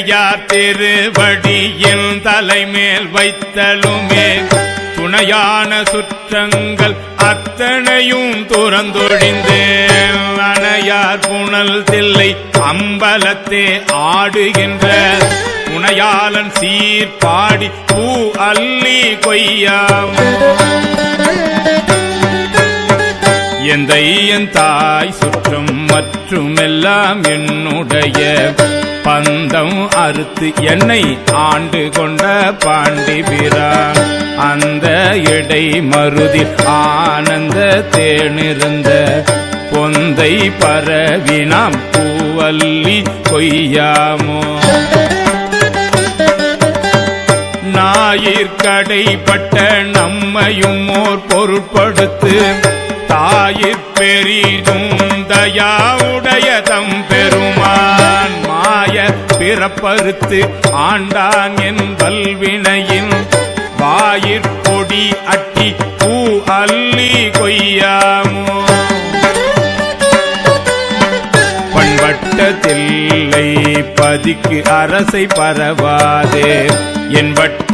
பிள்ளையார் திருவடியின் தலைமேல் வைத்தலுமே துணையான சுற்றங்கள் அத்தனையும் துறந்தொழிந்தேன். அணையார் புனல் தில்லை அம்பலத்தே ஆடுகின்ற துணையாளன் சீர்பாடி பூ அல்லி கொய்யாமோ. எந்தை என் தாய் சுற்றம் மற்றுமெல்லாம் என்னுடைய பந்தம் அறுத்து என்னை ஆண்டு கொண்ட பாண்டிபிரான் அந்த இடை மருதில் ஆனந்த தேனிருந்த பொந்தை பரவினாம் பூவல்லி கொய்யாமோ. ஞாயிற்கடைப்பட்ட நம்மையும் ஓர் பொருட்படுத்து தாயிற் பெரிதும் தயாவுடைய தம் பெருமான் மாய பிறப்பறுத்து ஆண்டான் என் வல்வினையின் வாயிற்பொடி அட்டி பூ அல்லி கொய்யாமோ. பண்பட்ட தில்லை பதிக்கு அரசை பரவாதே என்பட்ட